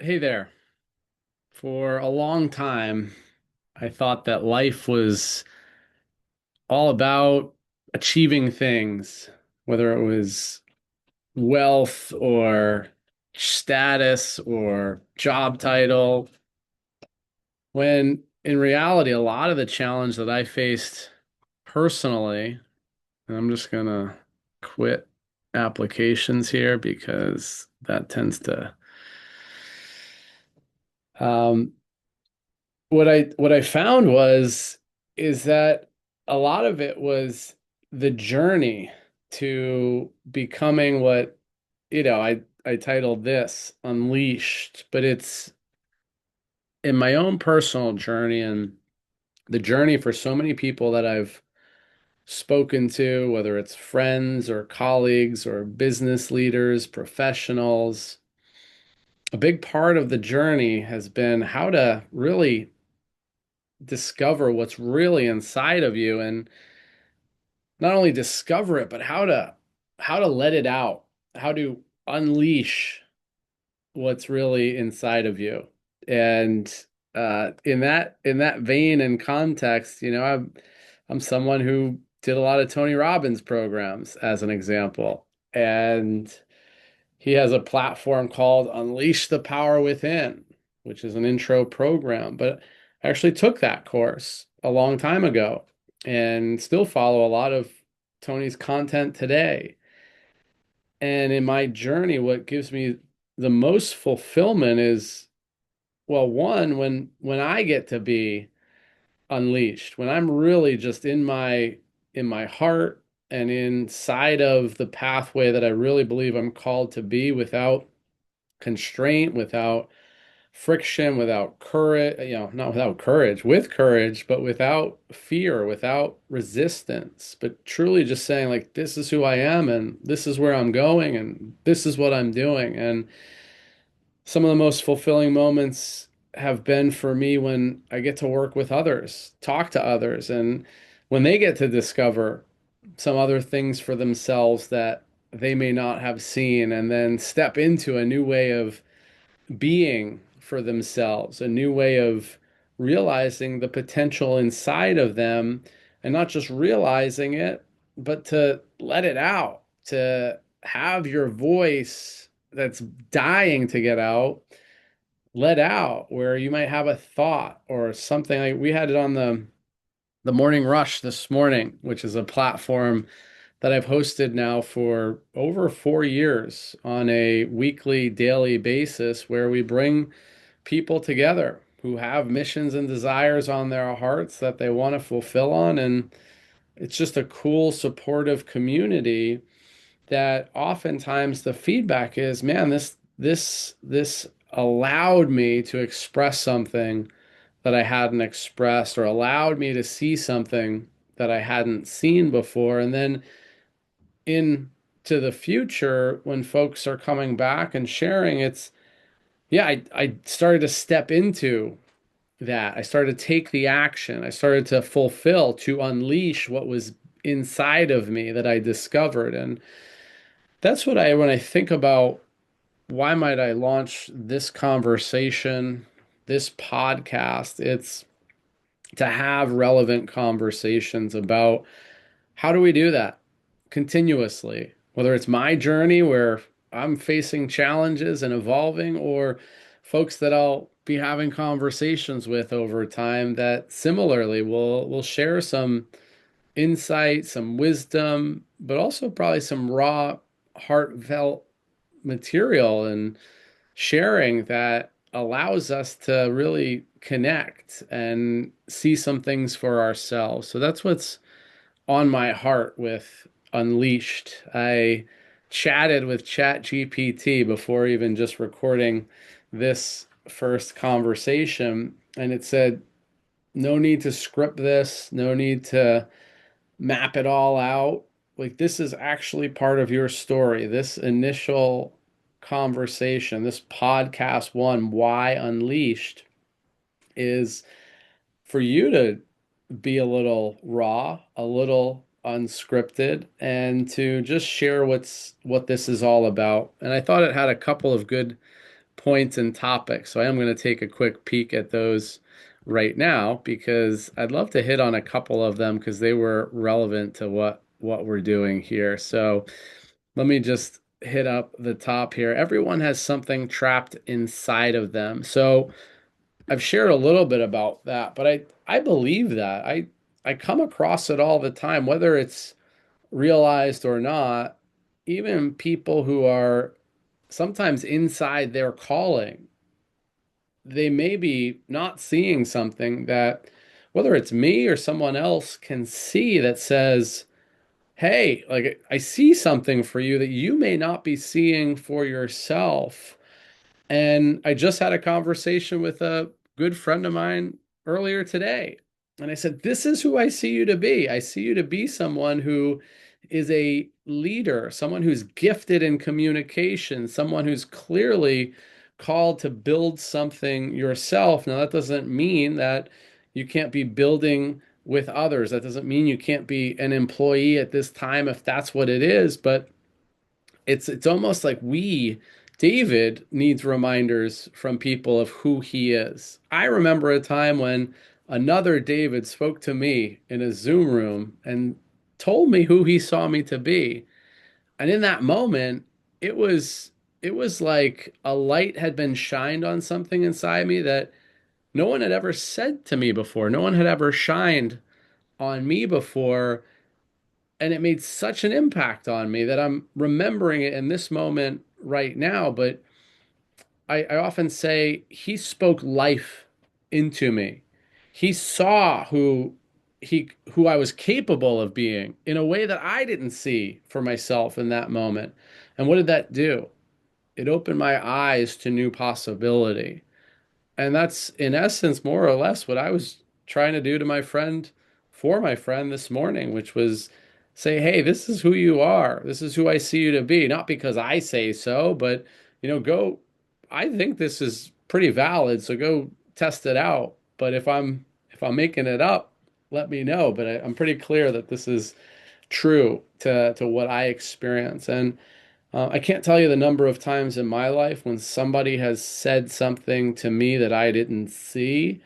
Hey there. For a long time, I thought that life was all about achieving things, whether it was wealth or status or job title, when in reality, a lot of the challenge that I faced personally, and I'm just gonna quit applications here because that tends to um, what I found was is that a lot of it was the journey to becoming what, I titled this Unleashed, but it's in my own personal journey and the journey for so many people that I've spoken to, whether it's friends or colleagues or business leaders, professionals. A big part of the journey has been how to really discover what's really inside of you and not only discover it, but how to let it out, how to unleash what's really inside of you. And in that vein and context, I'm someone who did a lot of Tony Robbins programs as an example. And he has a platform called Unleash the Power Within, which is an intro program. But I actually took that course a long time ago and still follow a lot of Tony's content today. And in my journey, what gives me the most fulfillment is, well, one, when I get to be unleashed, when I'm really just in my heart and inside of the pathway that I really believe I'm called to be without constraint, without friction, without courage, not without courage, with courage, but without fear, without resistance, but truly just saying, like, this is who I am and this is where I'm going and this is what I'm doing. And some of the most fulfilling moments have been for me when I get to work with others, talk to others, and when they get to discover some other things for themselves that they may not have seen, and then step into a new way of being for themselves, a new way of realizing the potential inside of them, and not just realizing it, but to let it out, to have your voice that's dying to get out, let out, where you might have a thought or something. Like we had it on the Morning Rush this morning, which is a platform that I've hosted now for over 4 years on a weekly, daily basis, where we bring people together who have missions and desires on their hearts that they want to fulfill on. And it's just a cool, supportive community that oftentimes the feedback is, man, this allowed me to express something that I hadn't expressed, or allowed me to see something that I hadn't seen before. And then into the future, when folks are coming back and sharing, it's, yeah, I started to step into that. I started to take the action. I started to fulfill, to unleash what was inside of me that I discovered. And that's when I think about why might I launch this conversation, this podcast, it's to have relevant conversations about how do we do that continuously, whether it's my journey where I'm facing challenges and evolving, or folks that I'll be having conversations with over time that similarly will share some insight, some wisdom, but also probably some raw, heartfelt material and sharing that allows us to really connect and see some things for ourselves. So that's what's on my heart with Unleashed. I chatted with ChatGPT before even just recording this first conversation, and it said, no need to script this, no need to map it all out. Like, this is actually part of your story. This initial conversation, this podcast one, Why Unleashed, is for you to be a little raw, a little unscripted, and to just share what this is all about. And I thought it had a couple of good points and topics. So I am going to take a quick peek at those right now because I'd love to hit on a couple of them because they were relevant to what we're doing here. So let me just hit up the top here. Everyone has something trapped inside of them. So I've shared a little bit about that, but I believe that. I come across it all the time, whether it's realized or not. Even people who are sometimes inside their calling, they may be not seeing something that, whether it's me or someone else, can see that says, hey, like I see something for you that you may not be seeing for yourself. And I just had a conversation with a good friend of mine earlier today. And I said, this is who I see you to be. I see you to be someone who is a leader, someone who's gifted in communication, someone who's clearly called to build something yourself. Now, that doesn't mean that you can't be building with others. That doesn't mean you can't be an employee at this time if that's what it is. But it's almost like David needs reminders from people of who he is. I remember a time when another David spoke to me in a Zoom room and told me who he saw me to be. And in that moment, it was it was like a light had been shined on something inside me that no one had ever said to me before. No one had ever shined on me before, and it made such an impact on me that I'm remembering it in this moment right now. But I often say he spoke life into me. He saw who I was capable of being in a way that I didn't see for myself in that moment. And what did that do? It opened my eyes to new possibility. And that's in essence more or less what I was trying to do to my friend for my friend this morning, which was say, hey, this is who you are. This is who I see you to be. Not because I say so, but go, I think this is pretty valid, so go test it out. But if I'm making it up, let me know. But I'm pretty clear that this is true to what I experience. And I can't tell you the number of times in my life when somebody has said something to me that I didn't see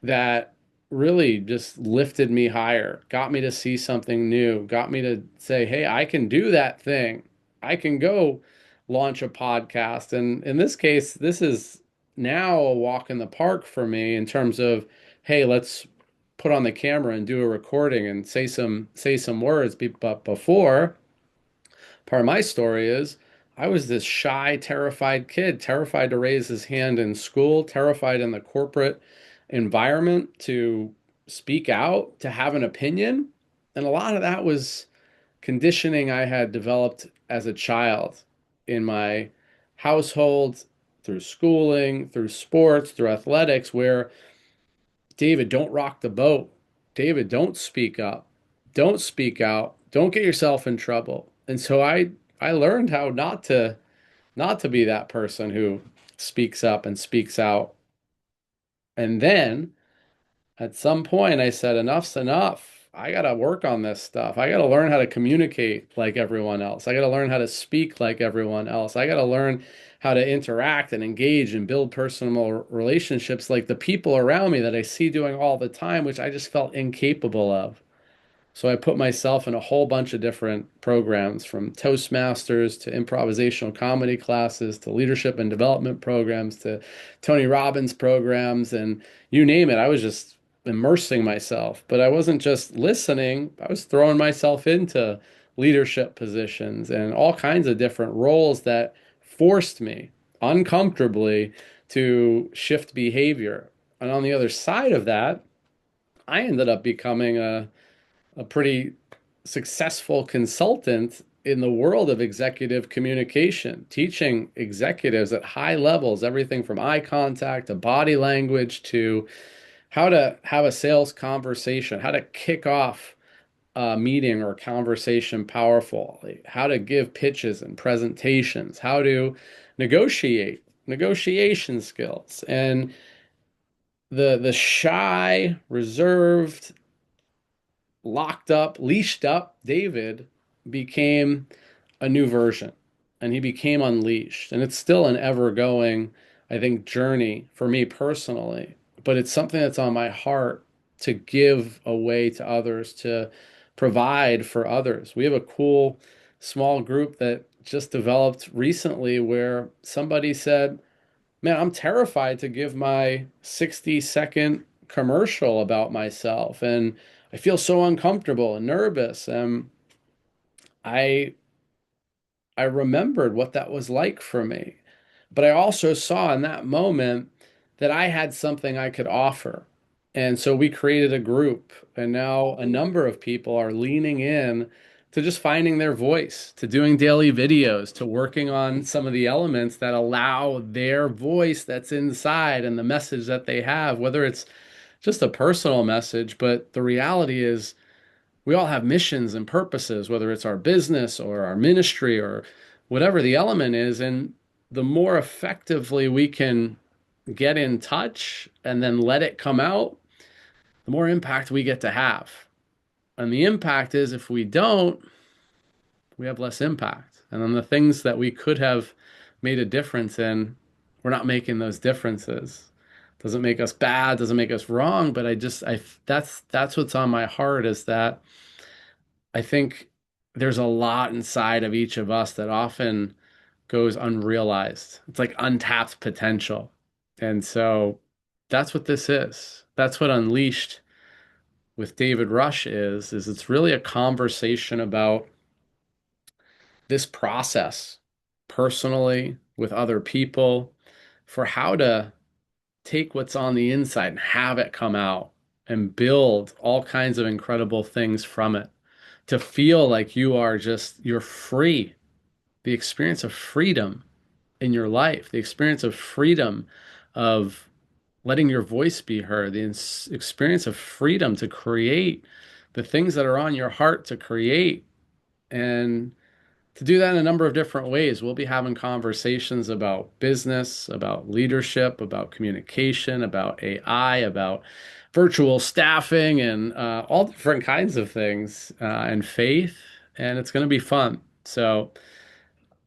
that really just lifted me higher, got me to see something new, got me to say, hey, I can do that thing. I can go launch a podcast. And in this case, this is now a walk in the park for me in terms of, hey, let's put on the camera and do a recording and say some words. But before, part of my story is I was this shy, terrified kid, terrified to raise his hand in school, terrified in the corporate environment to speak out, to have an opinion. And a lot of that was conditioning I had developed as a child in my household, through schooling, through sports, through athletics, where David, don't rock the boat. David, don't speak up. Don't speak out. Don't get yourself in trouble. And so I learned how not to be that person who speaks up and speaks out. And then at some point I said enough's enough. I got to work on this stuff. I got to learn how to communicate like everyone else. I got to learn how to speak like everyone else. I got to learn how to interact and engage and build personal relationships like the people around me that I see doing all the time, which I just felt incapable of. So I put myself in a whole bunch of different programs, from Toastmasters to improvisational comedy classes to leadership and development programs to Tony Robbins programs, and you name it. I was just immersing myself, but I wasn't just listening. I was throwing myself into leadership positions and all kinds of different roles that forced me uncomfortably to shift behavior. And on the other side of that, I ended up becoming a pretty successful consultant in the world of executive communication, teaching executives at high levels, everything from eye contact to body language to how to have a sales conversation, how to kick off a meeting or a conversation powerfully, how to give pitches and presentations, how to negotiation skills. And the shy, reserved, locked up, leashed up David became a new version. and he became unleashed. And it's still an ever going, I think, journey for me personally, but it's something that's on my heart to give away to others, to provide for others. We have a cool small group that just developed recently where somebody said, man, I'm terrified to give my 60-second commercial about myself. And I feel so uncomfortable and nervous. And I I remembered what that was like for me. But I also saw in that moment that I had something I could offer. And so we created a group, and now a number of people are leaning in to just finding their voice, to doing daily videos, to working on some of the elements that allow their voice that's inside and the message that they have, whether it's just a personal message, but the reality is we all have missions and purposes, whether it's our business or our ministry or whatever the element is. And the more effectively we can get in touch and then let it come out, the more impact we get to have. And the impact is if we don't, we have less impact. And then the things that we could have made a difference in, we're not making those differences. Doesn't make us bad, doesn't make us wrong, but that's what's on my heart is that I think there's a lot inside of each of us that often goes unrealized. It's like untapped potential. And so that's what this is. That's what Unleashed with David Rush is it's really a conversation about this process personally with other people for how to take what's on the inside and have it come out and build all kinds of incredible things from it to feel like you're free, the experience of freedom in your life, the experience of freedom of letting your voice be heard, the experience of freedom to create the things that are on your heart to create. And to do that in a number of different ways. We'll be having conversations about business, about leadership, about communication, about AI, about virtual staffing, and all different kinds of things, and faith. And it's going to be fun. So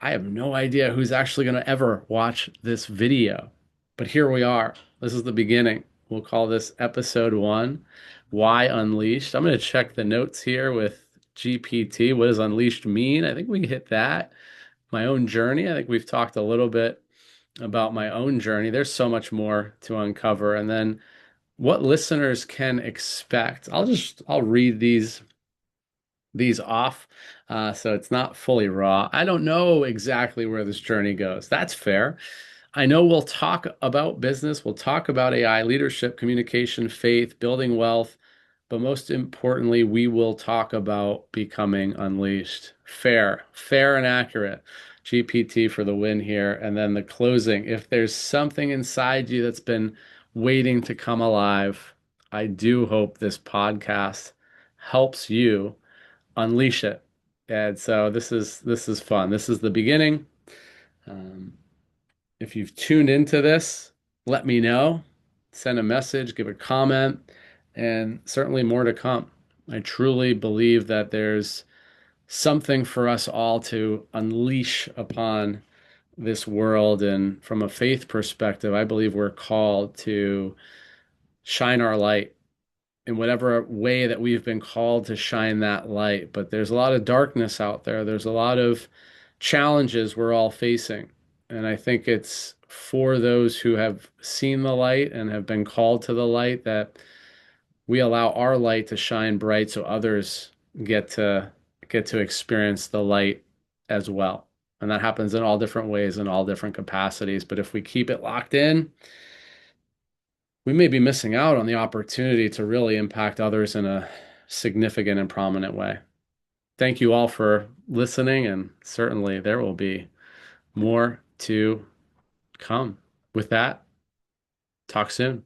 I have no idea who's actually going to ever watch this video, but here we are. This is the beginning. We'll call this episode one, Why Unleashed. I'm going to check the notes here with GPT. What does unleashed mean? I think we hit that. My own journey. I think we've talked a little bit about my own journey. There's so much more to uncover. And then what listeners can expect. I'll read these off. So it's not fully raw. I don't know exactly where this journey goes. That's fair. I know we'll talk about business, we'll talk about AI, leadership, communication, faith, building wealth, but most importantly, we will talk about becoming unleashed. Fair and accurate. GPT for the win here. And then the closing. If there's something inside you that's been waiting to come alive, I do hope this podcast helps you unleash it. And so this is fun. This is the beginning. Um, if you've tuned into this, let me know. Send a message, give a comment, and certainly more to come. I truly believe that there's something for us all to unleash upon this world. And from a faith perspective, I believe we're called to shine our light in whatever way that we've been called to shine that light. But there's a lot of darkness out there. There's a lot of challenges we're all facing. And I think it's for those who have seen the light and have been called to the light that we allow our light to shine bright so others get to get to experience the light as well. And that happens in all different ways in all different capacities. But if we keep it locked in, we may be missing out on the opportunity to really impact others in a significant and prominent way. Thank you all for listening, and certainly there will be more to come. With that, talk soon.